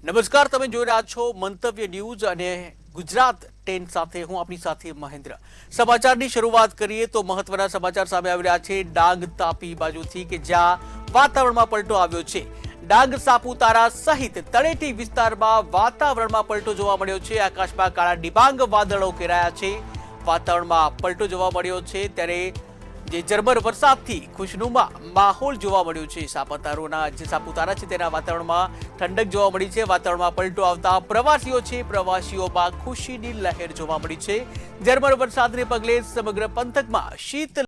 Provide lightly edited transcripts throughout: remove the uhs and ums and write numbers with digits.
નમસ્કાર, તમે જોઈ રહ્યા છો મંતવ્ય ન્યૂઝ અને ગુજરાત 10 સાથે હું આપની સાથે મહેન્દ્ર। સમાચારની શરૂઆત કરીએ તો મહત્વના સમાચાર સામે આવી રહ્યા છે ડાંગ તાપી બાજુથી કે જ્યાં વાતાવરણમાં પલટો આવ્યો છે। ડાંગ સાપુતારા સહિત તળેટી વિસ્તારમાં વાતાવરણમાં પલટો જોવા મળ્યો છે। આકાશમાં કાળા ડિબાંગ વાદળો ઘેરાયા છે, વાતાવરણમાં પલટો જોવા મળ્યો છે ત્યારે જે ઝરમર વરસાદથી ખુશનુમા માહોલ જોવા મળ્યો છે। સાપુતારા છે તેના વાતાવરણમાં ઠંડક જોવા મળી છે। વાતાવરણમાં પલટો આવતા પ્રવાસીઓમાં ખુશીની લહેર જોવા મળી છે। ઝરમર વરસાદને પગલે સમગ્ર પંથકમાં શીત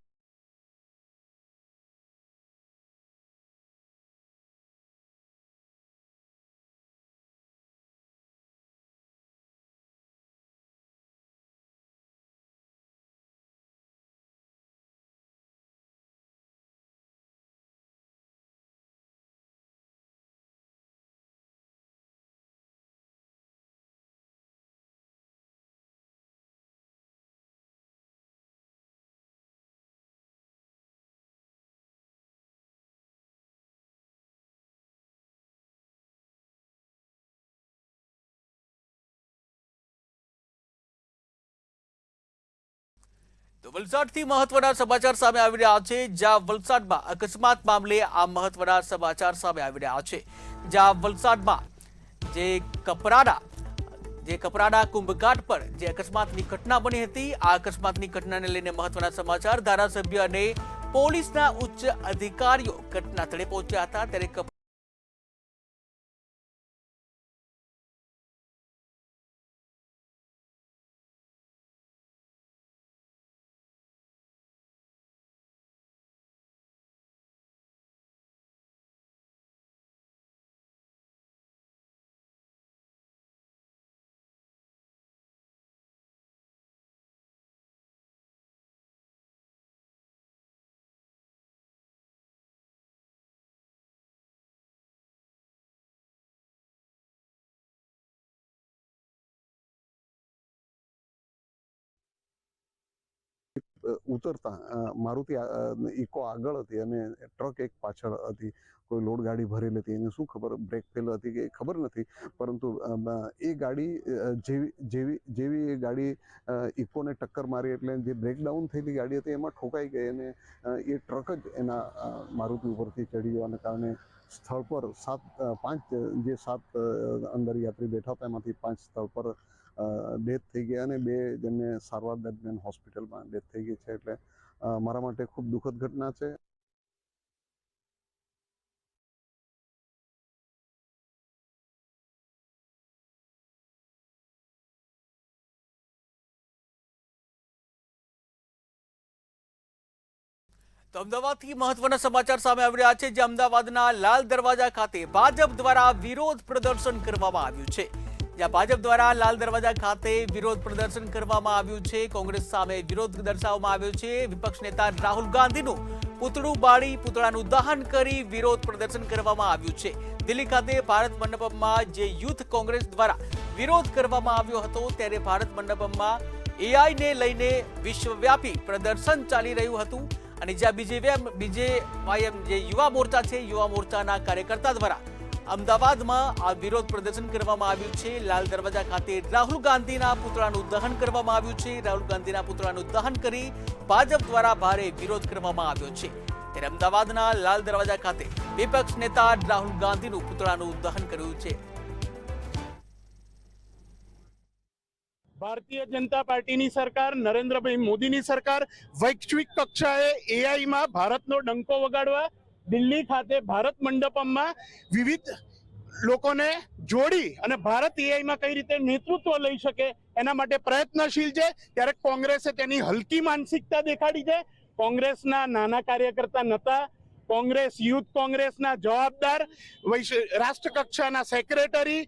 તો વલસાડથી મહત્વના સમાચાર સામે આવી રહ્યા છે જ્યાં વલસાડમાં અકસ્માત મામલે આ મહત્વના સમાચાર સામે આવી રહ્યા છે જ્યાં વલસાડમાં જે કપરાડા કુંભઘાટ પર જે અકસ્માતની ઘટના બની હતી આ અકસ્માતની ઘટનાને લઈને મહત્વના સમાચાર। ધારાસભ્ય અને પોલીસના ઉચ્ચ અધિકારીઓ ઘટના સ્થળે પહોંચ્યા હતા ત્યારે ઉતરતા મારુતિ ઇકો આગળ હતી અને ટ્રક એક પાછળ હતી। કોઈ લોડ ગાડી ભરેલી હતી, એને શું ખબર બ્રેક ફેલ હતી કે ખબર નથી, પરંતુ એ ગાડી જેવી એ ગાડી ઇકોને ટક્કર મારી એટલે જે બ્રેકડાઉન થયેલી ગાડી હતી એમાં ઠોકાઈ ગઈ અને એ ટ્રક જ એના મારુતિ ઉપરથી ચડી જવાના કારણે સ્થળ પર સાત અંદર યાત્રી બેઠા હતા એમાંથી 5 સ્થળ પર ડેથ થઈ ગયા અને 2 જણને સારવાર દરમિયાન હોસ્પિટલમાં ડેથ થઈ ગઈ છે। એટલે મારા માટે ખૂબ દુઃખદ ઘટના છે। તો અમદાવાદથી મહત્વના સમાચાર સામે આવી રહ્યા છે જે અમદાવાદના લાલ દરવાજા ખાતે ભાજપ દ્વારા વિરોધ પ્રદર્શન કરવામાં આવ્યું છે। જ્યાં ભાજપ દ્વારા લાલ દરવાજા ખાતે વિરોધ પ્રદર્શન કરવામાં આવ્યું છે। કોંગ્રેસ સામે વિરોધ દર્શાવવામાં આવ્યો છે। વિપક્ષ નેતા રાહુલ ગાંધીનું પૂતળું બાળી પૂતળાનું દહન કરી વિરોધ પ્રદર્શન કરવામાં આવ્યું છે। દિલ્હી ખાતે ભારત મંડપમાં જે યુથ કોંગ્રેસ દ્વારા વિરોધ કરવામાં આવ્યો હતો ત્યારે ભારત મંડપમાં એઆઈને લઈને વિશ્વવ્યાપી પ્રદર્શન ચાલી રહ્યું હતું અને જ્યાં બીજેવાયએમ જે યુવા મોરચા છે યુવા મોરચાના કાર્યકર્તા દ્વારા અમદાવાદમાં આ વિરોધ પ્રદર્શન કરવામાં આવ્યું છે। લાલ દરવાજા ખાતે રાહુલ ગાંધીના પુતળાનું દહન કરવામાં આવ્યું છે। રાહુલ ગાંધીના પુતળાનું દહન કરી ભાજપ દ્વારા ભારે વિરોધ કરવામાં આવ્યો છે ત્યારે અમદાવાદના લાલ દરવાજા ખાતે વિપક્ષ નેતા રાહુલ ગાંધીનું પુતળાનું દહન કર્યું છે। ભારતીય જનતા પાર્ટીની સરકાર, નરેન્દ્રભાઈ મોદીની સરકાર વૈશ્વિક કક્ષાએ એઆઈમાં ભારતનો ડંકો વગાડવા દિલ્હી ખાતે ભારત મંડપમમાં વિવિધ લોકોને જોડી અને ભારત એઆઈમાં કઈ રીતે નેતૃત્વ લઈ શકે એના માટે પ્રયત્નશીલ છે। ત્યારે કોંગ્રેસે તેની હલકી માનસિકતા દેખાડી છે। કોંગ્રેસના નાના કાર્યકર્તા નતા, કોંગ્રેસ યુથ કોંગ્રેસના જવાબદાર રાષ્ટ્ર કક્ષાના સેક્રેટરી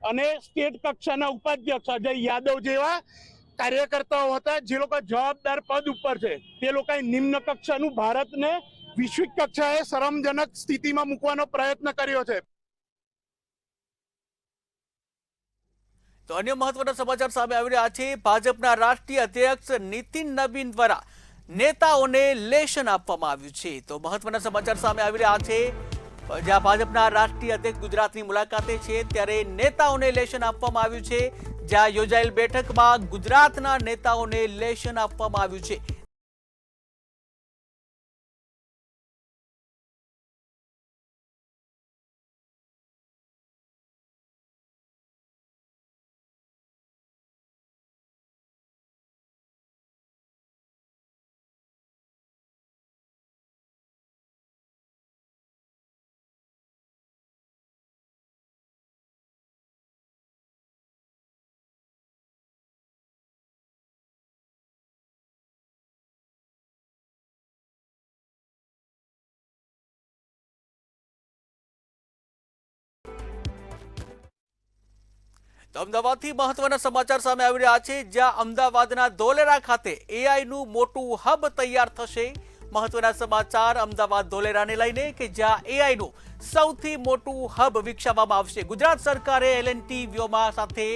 અને સ્ટેટ કક્ષાના ઉપાધ્યક્ષ અજય યાદવ જેવા કાર્યકર્તાઓ હતા જે લોકો જવાબદાર પદ ઉપર છે તે લોકોએ નિમ્ન કક્ષાનું ભારતને વૈશ્વિક કક્ષાએ શરમજનક સ્થિતિમાં મૂકવાનો પ્રયત્ન કર્યો છે। તો અન્ય મહત્વના સમાચાર સામે આવી રહ્યા છે। ભાજપના રાષ્ટ્રીય અધ્યક્ષ નીતિન નવીન દ્વારા નેતાઓને લેશન આપવામાં આવ્યું છે। તો મહત્વના સમાચાર સામે આવી રહ્યા છે। જ્યાં ભાજપના રાષ્ટ્રીય અધ્યક્ષ ગુજરાતની મુલાકાતે છે ત્યારે નેતાઓને લેશન આપવામાં આવ્યું છે. જ્યાં યોજાયેલ બેઠકમાં ગુજરાતના નેતાઓને લેશન આપવામાં આવ્યું છે. તો અમદાવાદથી મહત્વના સમાચાર સામે આવી રહ્યા છે. જ્યાં અમદાવાદના ધોલેરા ખાતે એઆઈનું મોટું હબ તૈયાર થશે. મહત્વના સમાચાર અમદાવાદ ધોલેરાને લઈને કે જ્યાં એઆઈનું સૌથી મોટું હબ વિકસાવવામાં આવશે. ગુજરાત સરકારે એલ&ટી વ્યોમા સાથે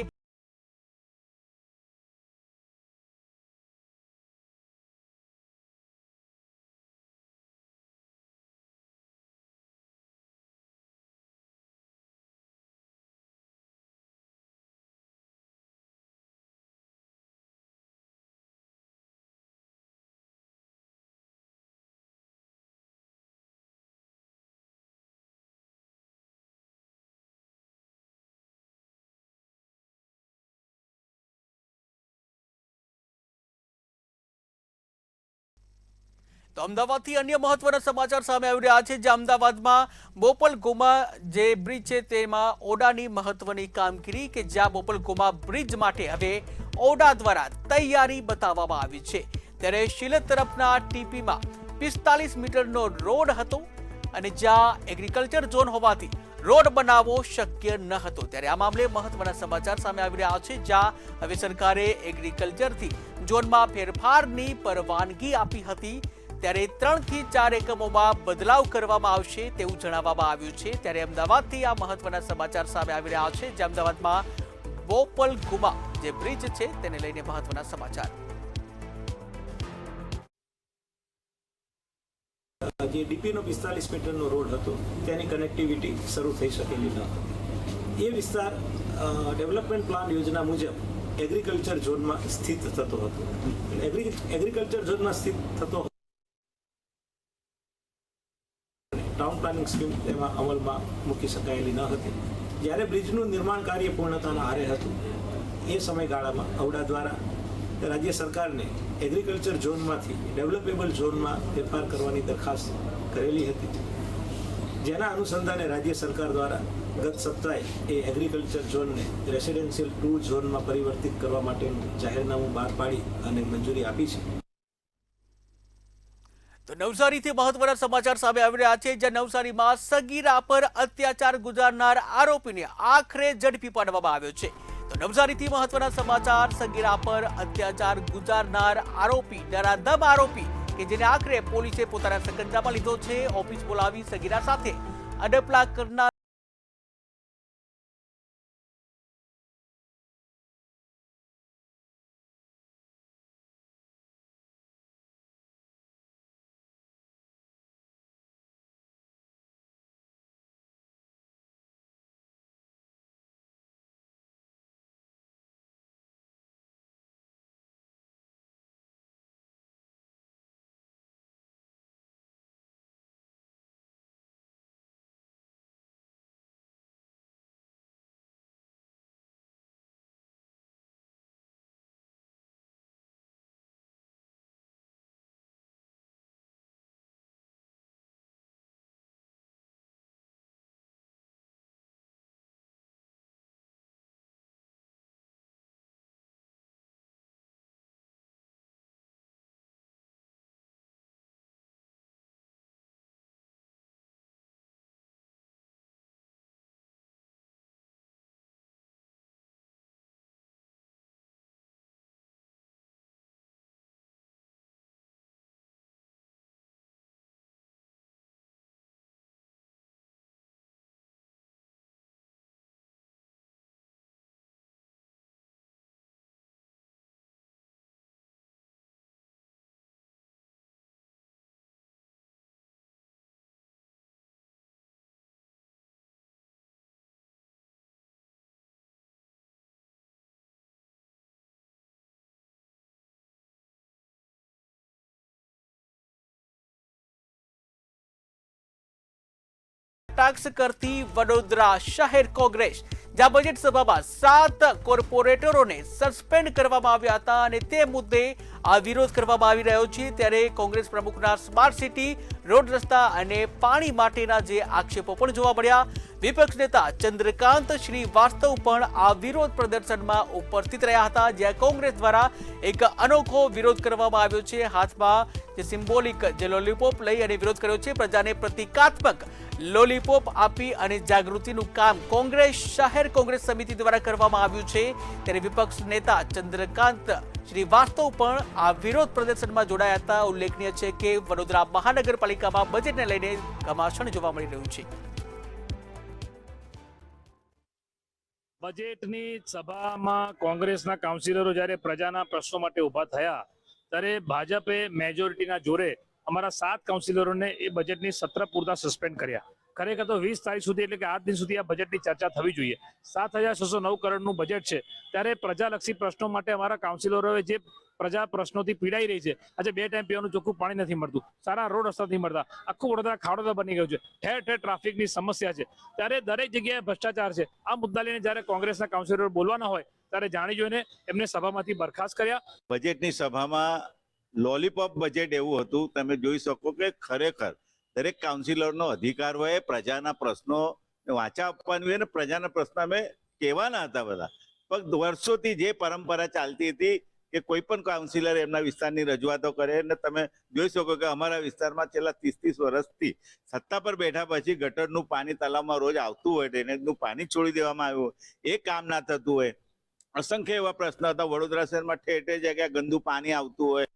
તો અમદાવાદથી અન્ય મહત્વના સમાચાર સામે આવી રહ્યા છે. જે અમદાવાદમાં બોપલ ગોમા જે બ્રિજ છે તેમાં ઓડાની મહત્વની કામગીરી કે જ્યાં બોપલ ગોમા બ્રિજ માટે હવે ઓડા દ્વારા તૈયારી બતાવવામાં આવી છે. ત્યારે શિલત તરફના ટીપીમાં 45 મીટરનો રોડ હતો અને જ્યાં એગ્રીકલ્ચર ઝોન હોવાથી રોડ બનાવવો શક્ય ન હતો. ત્યારે આ મામલે મહત્વના સમાચાર સામે આવી રહ્યા છે. જ્યાં હવે સરકારે એગ્રીકલ્ચરથી ઝોનમાં ફેરફારની પરવાનગી આપી હતી. ત્યારે 3 થી 4 એકમોમાં બદલાવ કરવામાં આવશે તેવું જણાવવામાં આવ્યું છે. ત્યારે અમદાવાદથી આ મહત્વના સમાચાર સામે આવી રહ્યા છે. જે અમદાવાદમાં બોપલ ગુમા જે બ્રિજ છે તેને લઈને મહત્વના સમાચાર. જે ડીપીનો 45 મીટરનો રોડ હતો તેની કનેક્ટિવિટી શરૂ થઈ શકેલી ન હતી. એ વિસ્તાર ડેવલપમેન્ટ પ્લાન યોજના મુજબ એગ્રીકલ્ચર ઝોનમાં સ્થિત થતો હતો. એગ્રીકલ્ચર ઝોનમાં સ્થિત થતો ટાઉન પ્લાનિંગ સ્કીમ તેમાં અમલમાં મૂકી શકાયેલી ન હતી. જ્યારે બ્રિજનું નિર્માણ કાર્ય પૂર્ણતાના આરે હતું એ સમયગાળામાં ઔડા દ્વારા રાજ્ય સરકારને એગ્રીકલ્ચર ઝોનમાંથી ડેવલપેબલ ઝોનમાં ફેરફાર કરવાની દરખાસ્ત કરેલી હતી. જેના અનુસંધાને રાજ્ય સરકાર દ્વારા ગત સપ્તાહે એ એગ્રીકલ્ચર ઝોનને રેસિડેન્શિયલ 2 ઝોનમાં પરિવર્તિત કરવા માટેનું જાહેરનામું બહાર પાડી અને મંજૂરી આપી છે. તો નવસારીથી મહત્વના સમાચાર સામે આવી રહ્યા છે. જ્યાં નવસારીમાં સગીરા પર અત્યાચાર ગુજારનાર આરોપીને આખરે ઝડપી પાડવામાં આવ્યો છે. તો નવસારીથી મહત્વના સમાચાર સગીરા પર અત્યાચાર ગુજારનાર આરોપી નરાધમ આરોપી કે જેને આખરે પોલીસે પોતાના સકંજામાં લીધો છે. ઓફિસ બોલાવી સગીરા સાથે અડપલા કરનાર કટાક્ષ કરતી વડોદરા શહેર કોંગ્રેસ, જ્યાં બજેટ સભામાં 7 કોર્પોરેટરોને સસ્પેન્ડ કરવામાં આવ્યા હતા અને તે મુદ્દે આ વિરોધ કરવામાં આવી રહ્યો છે. ત્યારે કોંગ્રેસ પ્રમુખના સ્માર્ટ સિટી, રોડ રસ્તા અને પાણી માટેના જે આક્ષેપો પણ જોવા મળ્યા. વિપક્ષ નેતા ચંદ્રકાંત શ્રીવાસ્તવ પણ આ વિરોધ પ્રદર્શનમાં ઉપસ્થિત રહ્યા હતા, જ્યાં કોંગ્રેસ દ્વારા એક અનોખો વિરોધ કરવામાં આવ્યો છે. હાથમાં જે સિમ્બોલિક જે લોલીપોપ લઈ અને વિરોધ કર્યો છે. પ્રજાને પ્રતિકાત્મક લોલીપોપ આપી અને જાગૃતિનું કામ કોંગ્રેસ શહેર કોંગ્રેસ સમિતિ દ્વારા કરવામાં આવ્યું છે. ત્યારે વિપક્ષ નેતા ચંદ્રકાંત શ્રીવાસ્તવ પણ આ વિરોધ પ્રદર્શનમાં જોડાયા હતા. ઉલ્લેખનીય છે કે વડોદરા મહાનગરપાલિકામાં બજેટને લઈને ઘમાસાણ જોવા મળી રહ્યું છે. બજેટની સભામાં કોંગ્રેસના કાઉન્સિલરો જ્યારે પ્રજાના પ્રશ્નો માટે ઊભા થયા ત્યારે ભાજપે મેજોરિટીના જોરે અમારા 7 કાઉન્સિલરોને એ બજેટની સત્ર પૂરતા સસ્પેન્ડ કર્યા. ખરેખર તો 20 તારીખ સુધી એટલે કે 8 દિન સુધી આ બજેટની ચર્ચા થવી જોઈએ. 7,609 કરોડનું બજેટ છે ત્યારે પ્રજાલક્ષી પ્રશ્નો માટે અમારા કાઉન્સિલરોએ જે પ્રજા પ્રશ્નોથી પીડાઈ રહી છે, આજે 2 ટાઈમ પીવાનું ચોખ્ખું પાણી નથી મળતું, સારા રોડ રસ્તા નથી મળતા, આખું વડોદરા ખાવડોદા બની ગયું છે, ઠેર ઠેર ટ્રાફિકની સમસ્યા છે, ત્યારે દરેક જગ્યાએ ભ્રષ્ટાચાર છે. આ મુદ્દા લઈને જ્યારે કોંગ્રેસના કાઉન્સિલરો બોલવાના હોય ત્યારે જાણી જોઈને એમને સભામાંથી બરખાસ્ત કર્યા. બજેટની સભામાં લોલીપોપ બજેટ એવું હતું, તમે જોઈ શકો કે ખરેખર દરેક કાઉન્સિલરનો અધિકાર હોય પ્રજાના પ્રશ્નો વાંચા આપવાની હોય ને પ્રજાના પ્રશ્નો અમે કહેવાના હતા બધા. પણ વર્ષોથી જે પરંપરા ચાલતી હતી કે કોઈ પણ કાઉન્સિલર એમના વિસ્તારની રજૂઆતો કરે ને તમે જોઈ શકો કે અમારા વિસ્તારમાં છેલ્લા 30 વર્ષથી સત્તા પર બેઠા પછી ગટરનું પાણી તલાવમાં રોજ આવતું હોય, ડ્રેનેજનું પાણી છોડી દેવામાં આવ્યું હોય, એ કામ ના થતું હોય. અસંખ્ય એવા પ્રશ્નો હતા. વડોદરા શહેરમાં ઠેર ઠેર જગ્યાએ ગંદુ પાણી આવતું હોય.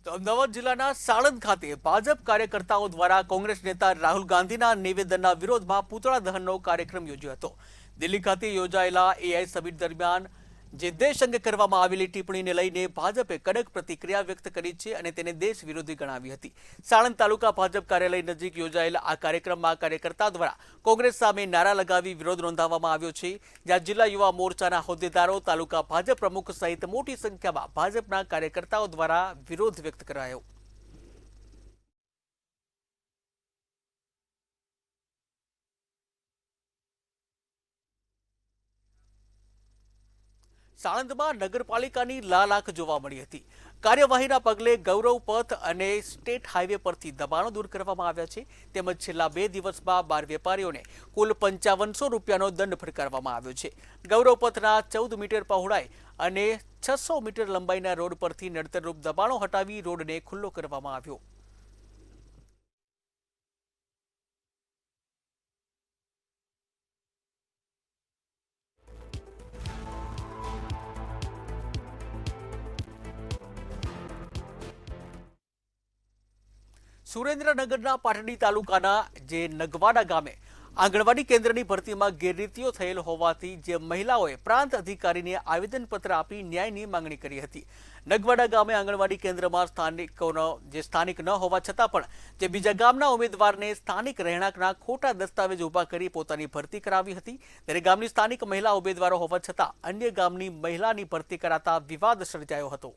તો અમદાવાદ જિલ્લાના સાણંદ ખાતે ભાજપ કાર્યકર્તાઓ દ્વારા કોંગ્રેસ નેતા રાહુલ ગાંધીના નિવેદનના વિરોધમાં પૂતળા દહનનો કાર્યક્રમ યોજ્યો હતો. દિલ્હી ખાતે યોજાયેલા એઆઈ સમિટ દરમિયાન જે દેશ અંગે કરવામાં આવેલી ટિપ્પણીને લઈને ભાજપે કડક પ્રતિક્રિયા વ્યક્ત કરી છે અને તેને દેશ વિરોધી ગણાવી હતી. સાણંદ તાલુકા ભાજપ કાર્યાલય નજીક યોજાયેલા આ કાર્યક્રમમાં કાર્યકર્તા દ્વારા કોંગ્રેસ સામે નારા લગાવી વિરોધ નોંધાવવામાં આવ્યો છે, જ્યાં જિલ્લા યુવા મોરચાના હોદ્દેદારો, તાલુકા ભાજપ પ્રમુખ સહિત મોટી સંખ્યામાં ભાજપના કાર્યકર્તાઓ દ્વારા વિરોધ વ્યક્ત કરાયો. સાણંદમાં નગરપાલિકાની લાલાખ જોવા મળી હતી. કાર્યવાહીના પગલે ગૌરવ પથ અને સ્ટેટ હાઈવે પરથી દબાણો દૂર કરવામાં આવ્યા છે. તેમજ છેલ્લા 2 દિવસમાં 12 વેપારીઓને કુલ 5500 રૂપિયાનો દંડ ફટકારવામાં આવ્યો છે. ગૌરવ પથના 14 મીટર પહોળાઈ અને 600 મીટર લંબાઈના રોડ પરથી નડતરરૂપ દબાણો હટાવી રોડને ખુલ્લો કરવામાં આવ્યો. સુરેન્દ્રનગરના પાટડી તાલુકાના જે નગવાડા ગામે આંગણવાડી કેન્દ્રની ભરતીમાં ગેરરીતિઓ થયેલ હોવાથી જે મહિલાઓએ પ્રાંત અધિકારીને આવેદનપત્ર આપી ન્યાયની માંગણી કરી હતી. નગવાડા ગામે આંગણવાડી કેન્દ્રમાં સ્થાનિક ન હોવા છતાં પણ જે બીજા ગામના ઉમેદવારને સ્થાનિક રહેણાંકના ખોટા દસ્તાવેજ ઉભા કરી પોતાની ભરતી કરાવી હતી. ત્યારે ગામની સ્થાનિક મહિલા ઉમેદવારો હોવા છતાં અન્ય ગામની મહિલાની ભરતી કરાતા વિવાદ સર્જાયો હતો.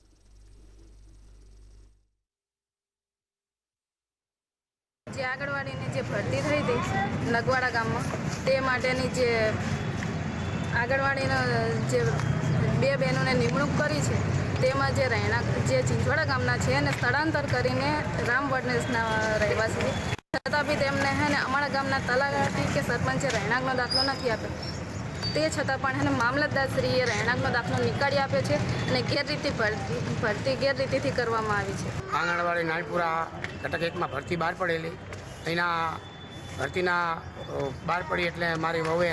જે આંગણવાડીની જે ભરતી થઈ હતી નગવાડા ગામમાં, તે માટેની જે આંગણવાડીના જે 2 બહેનોને નિમણૂક કરી છે, તેમાં જે રહેણાંક જે ચિંચવાડા ગામના છે એને સ્થળાંતર કરીને રામવડનેસના રહેવાસી, છતાં બી તેમને હે ને અમારા ગામના તલાટી કે સરપંચે રહેણાંકનો દાખલો નથી આપ્યો. તે છતાં પણ એને મામલતદારશ્રીએ રહેણાંકનો દાખલો નીકાળી આપ્યો છે અને ભરતી ગેરરીતિથી કરવામાં આવી છે. આંગણવાડી નાનપુરા ઘટક 1માં ભરતી બહાર પડેલી, એના ભરતીના બહાર પડી એટલે મારી વહુએ,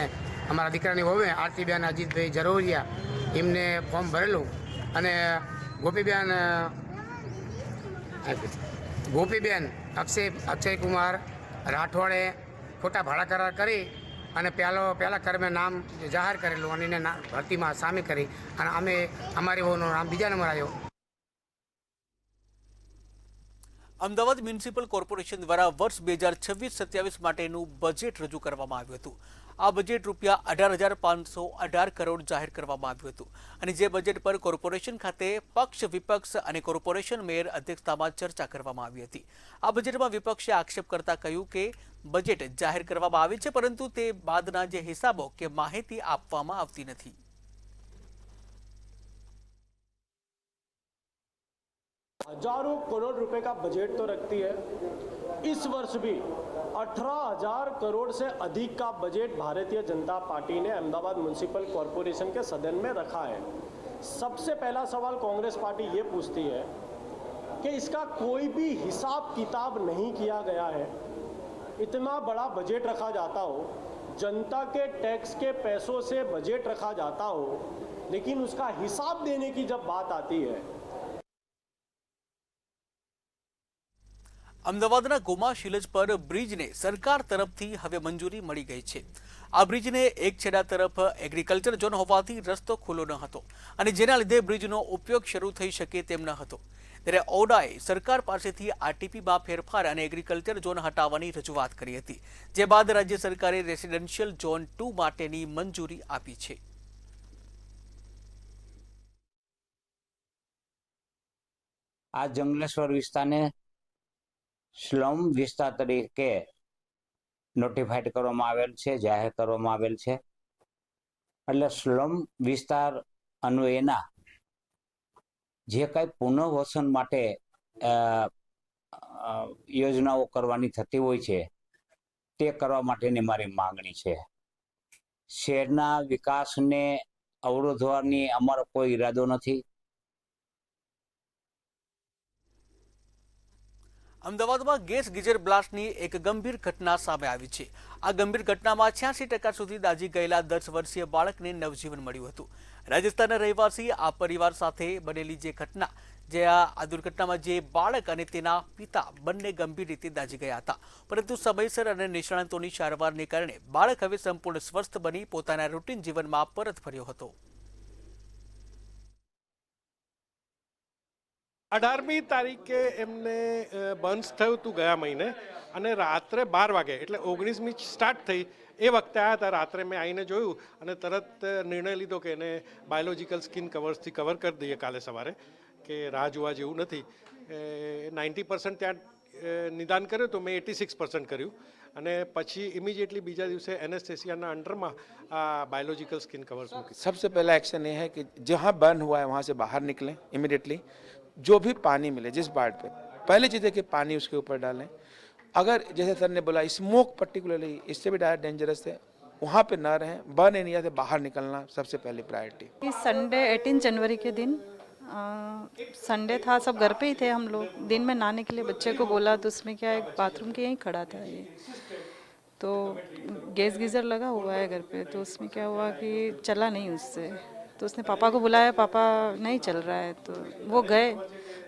અમારા દીકરાની વહુએ આરતીબેન અજીતભાઈ જરૂરિયા એમને ફોર્મ ભરેલું અને ગોપીબેન અક્ષયકુમાર રાઠોડે ખોટા ભાડા કરાર કરી અને પહેલા કર્મે નામ જાહેર કરેલું અને એને ભરતીમાં સામેલ કરી અને અમારી વહુનું નામ બીજા નંબર આવ્યો. અમદાવાદ મ્યુનિસિપલ કોર્પોરેશન દ્વારા વર્ષ 2026-27 માટેનું બજેટ રજૂ કરવામાં આવ્યું હતું. આ બજેટ રૂપિયા 18,518 કરોડ જાહેર કરવામાં આવ્યું હતું અને જે બજેટ પર કોર્પોરેશન ખાતે પક્ષ વિપક્ષ અને કોર્પોરેશન મેયર અધ્યક્ષતામાં ચર્ચા કરવામાં આવી હતી। આ બજેટમાં વિપક્ષે આક્ષેપ કરતા કહ્યું કે બજેટ જાહેર કરવામાં આવે છે પરંતુ તે બાદના જે હિસાબો કે માહિતી આપવામાં આવતી નથી। हजारों करोड़ रुपए का बजट तो रखती है, इस वर्ष भी 18,000 करोड़ से अधिक का बजट भारतीय जनता पार्टी ने अहमदाबाद म्युनिसिपल कॉरपोरेशन के सदन में रखा है। सबसे पहला सवाल कांग्रेस पार्टी ये पूछती है कि इसका कोई भी हिसाब किताब नहीं किया गया है। इतना बड़ा बजट रखा जाता हो, जनता के टैक्स के पैसों से बजट रखा जाता हो, लेकिन उसका हिसाब देने की जब बात आती है। અમદાવાદના ગોમા શિલજ પર બ્રિજને સરકાર તરફથી હવે મંજૂરી મળી ગઈ છે। આ બ્રિજને એક છેડા તરફ એગ્રીકલ્ચર ઝોન હોવાથી રસ્તો ખુલ્લો ન હતો અને જેના લીધે બ્રિજનો ઉપયોગ શરૂ થઈ શકે તેમ ન હતો। ત્યારે ઓડાએ સરકાર પાસેથી આરટીપીમાં ફેરફાર અને એગ્રીકલ્ચર ઝોન હટાવવાની રજૂઆત કરી હતી, જે બાદ રાજ્ય સરકારે રેસિડેન્શિયલ ઝોન 2 માટેની મંજૂરી આપી છે। આ જંગલેશ્વર વિસ્તારને સ્લમ વિસ્તાર તરીકે નોટિફાઈડ કરવામાં આવેલ છે, જાહેર કરવામાં આવેલ છે। એટલે સ્લમ વિસ્તાર અન્વયેના જે કંઈ પુનઃવસન માટે યોજનાઓ કરવાની થતી હોય છે તે કરવા માટેની મારી માંગણી છે। શહેરના વિકાસને અવરોધવાની અમારો કોઈ ઈરાદો નથી। અમદાવાદમાં ગેસ ગીઝર બ્લાસ્ટની એક ગંભીર ઘટના સામે આવી છે। આ ગંભીર ઘટનામાં 86% સુધી દાઝી ગયેલા 10 વર્ષીય બાળકને નવજીવન મળ્યું હતું। રાજસ્થાનના રહેવાસી આ પરિવાર સાથે બનેલી જે ઘટના, જે આ દુર્ઘટનામાં જે બાળક અને તેના પિતા બંને ગંભીર રીતે દાઝી ગયા હતા, પરંતુ સમયસર અને નિષ્ણાતોની સારવારને કારણે બાળક હવે સંપૂર્ણ સ્વસ્થ બની પોતાના રૂટીન જીવનમાં પરત ફર્યો હતો। 18મી તારીખે એમને બર્ન્સ થયું હતું ગયા મહિને અને રાત્રે 12 વાગે એટલે 19મી સ્ટાર્ટ થઈ એ વખતે આવ્યા હતા। રાત્રે મેં આવીને જોયું અને તરત નિર્ણય લીધો કે એને બાયોલોજિકલ સ્કિન કવર્સથી કવર કરી દઈએ કાલે સવારે, કે રાહ જોવા જેવું નથી। 90% ત્યાં નિદાન કર્યું તો મેં 86% કર્યું અને પછી ઇમિડિયેટલી બીજા દિવસે એનેસ્થેસિયાના અંડરમાં આ બાયોલોजिकल स्किन कवर्स મૂકી। सबसे पहला एक्शन ये है कि जहाँ बर्न हुआ है वहाँ से बाहर निकलें इमिडिएटली। जो भी पानी मिले जिस पार्ट पे, पहली चीज़ है कि पानी उसके ऊपर डालें। अगर जैसे सर ने बोला स्मोक पर्टिकुलरली इससे भी ज़्यादा डेंजरस है, वहाँ पे ना रहें। बर्न एरिया से बाहर निकलना सबसे पहली प्रायोरिटी। संडे 18 जनवरी के दिन संडे था, सब घर पे ही थे हम लोग। दिन में नहाने के लिए बच्चे को बोला तो उसमें क्या है, बाथरूम के यहीं खड़ा था ये, तो गैस गीज़र लगा हुआ है घर पे, तो उसमें क्या हुआ कि चला नहीं उससे, तो उसने पापा को बुलाया, पापा नहीं चल रहा है, तो वो गए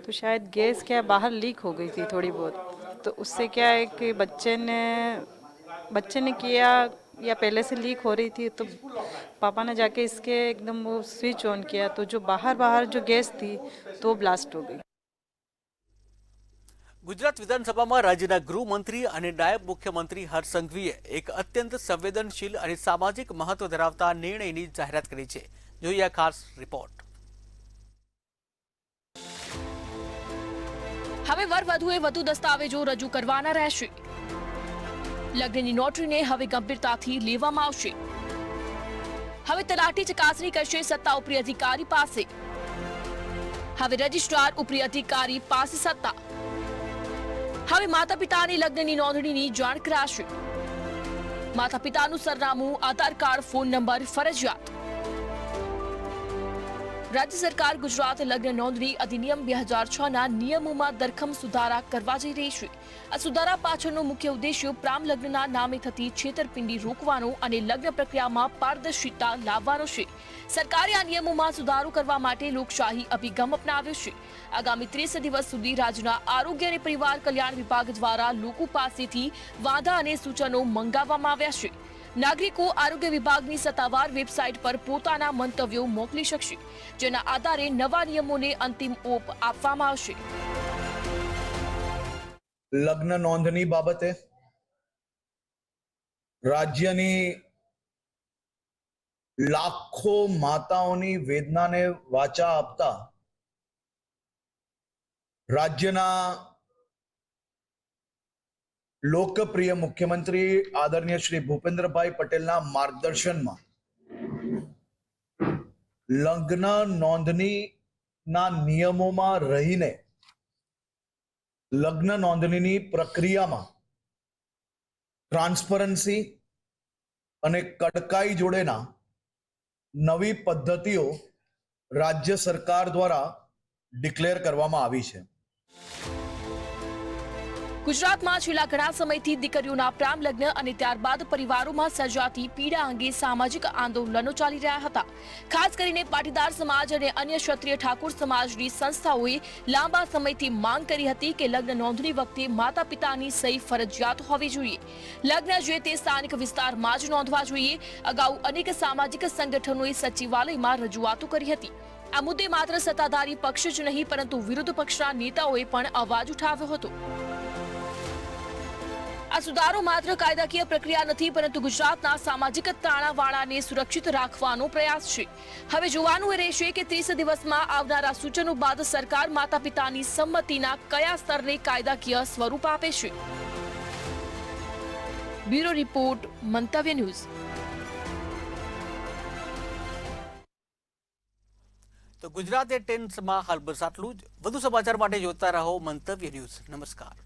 तो शायद गैस क्या बाहर लीक हो गई थी थोड़ी बहुत, तो उससे क्या है कि बच्चे ने किया या पहले से लीक हो रही थी, तो पापा ने जाके इसके एकदम वो स्विच ऑन किया, तो जो बाहर जो गैस थी तो ब्लास्ट हो गई। ગુજરાત વિધાનસભામાં રાજ્યના ગૃહમંત્રી અને નાયબ મુખ્યમંત્રી હર્ષ સંઘવીએ એક અત્યંત સંવેદનશીલ અને સામાજિક મહત્વ ધરાવતા નિર્ણયની જાહેરાત કરી છે। જોઈએ આ ખાસ રિપોર્ટ। હવે વરવધુએ વધુ દસ્તાવેજો રજૂ કરવાના રહેશે। લગ્નની નોટરીને હવે ગંભીરતાથી લેવામાં આવશે। હવે તલાટી ચકાસણી કરશે સત્તા ઉપરી અધિકારી પાસે। હવે રજિસ્ટ્રાર ઉપરી અધિકારી પાસે સત્તા। હવે માતા પિતાની લગ્નની નોંધણીની જાણ કરાશે। માતા પિતાનું સરનામું, આધાર કાર્ડ, ફોન નંબર ફરજિયાત। રાજ્ય સરકાર ગુજરાત લગ્ન નોંધણી અધિનિયમ 2006ના નિયમોમાં ધરખમ સુધારા કરવા જઈ રહી છે। આ સુધારા પાછળનો મુખ્ય ઉદ્દેશ્ય પ્રામ લગ્નના નામે થતી છેતરપિંડી રોકવાનો અને લગ્ન પ્રક્રિયામાં પારદર્શિતા લાવવાનો છે। સરકારે આ નિયમોમાં સુધારો કરવા માટે લોકશાહી અભિગમ અપનાવ્યો છે। આગામી 30 દિવસ સુધી રાજ્યના આરોગ્ય અને પરિવાર કલ્યાણ વિભાગ દ્વારા લોકો પાસેથી વાંધા અને સૂચનો મંગાવવામાં આવ્યા છે। નાગરિકો આરોગ્ય વિભાગની સત્તાવાર વેબસાઇટ પર પોતાના મંતવ્યો મોકલી શકશે, જેના આધારે નવા નિયમોને અંતિમ ઓપ આપવામાં આવશે। લગ્ન નોંધણી બાબતે રાજ્યની લાખો માતાઓની વેદનાને વાચા આપતા રાજ્યના લોકપ્રિય મુખ્યમંત્રી આદરણીય શ્રી ભૂપેન્દ્રભાઈ પટેલના માર્ગદર્શનમાં લગ્ન નોંધણીના નિયમોમાં રહીને લગ્ન નોંધણીની પ્રક્રિયામાં ટ્રાન્સપરન્સી અને કડકાઈ જોડેના નવી પદ્ધતિઓ રાજ્ય સરકાર દ્વારા ડિક્લેર કરવામાં આવી છે. ગુજરાતમાં છેલ્લા ઘણા સમયથી દીકરીઓના પ્રેમ લગ્ન અને ત્યારબાદ પરિવારોમાં સર્જાતી પીડા અંગે સામાજિક આંદોલનો ચાલી રહ્યા હતા. ખાસ કરીને પાટીદાર સમાજ અને અન્ય ક્ષત્રિય ઠાકોર સમાજની સંસ્થાઓએ લાંબા સમયથી માંગ કરી હતી કે લગ્ન નોંધણી વખતે માતા પિતાની સહી ફરજિયાત હોવી જોઈએ. લગ્ન જે તે સ્થાનિક વિસ્તારમાં જ નોંધવા જોઈએ. અગાઉ અનેક સામાજિક સંગઠનોએ સચિવાલયમાં રજૂઆતો કરી હતી. આ મુદ્દે માત્ર સત્તાધારી પક્ષ જ નહીં પરંતુ વિરોધ પક્ષના નેતાઓએ પણ અવાજ ઉઠાવ્યો હતો. આ સુધારો માત્ર કાયદાકીય પ્રક્રિયા નથી પરંતુ ગુજરાતના સામાજિક તાણાવાણાને સુરક્ષિત રાખવાનો પ્રયાસ છે. હવે જોવાનું એ રહેશે કે 30 દિવસમાં આવનારા સૂચનો બાદ સરકાર માતા પિતાની સંમતિના કયા સ્તરને કાયદાકીય સ્વરૂપ આપે છે. બ્યુરો રિપોર્ટ, મંતવ્ય ન્યૂઝ. તો ગુજરાત એ ટેન્સમાં હાલ બસ આટલું જ. વધુ સમાચાર માટે જોતા રહો મંતવ્ય ન્યૂઝ. નમસ્કાર.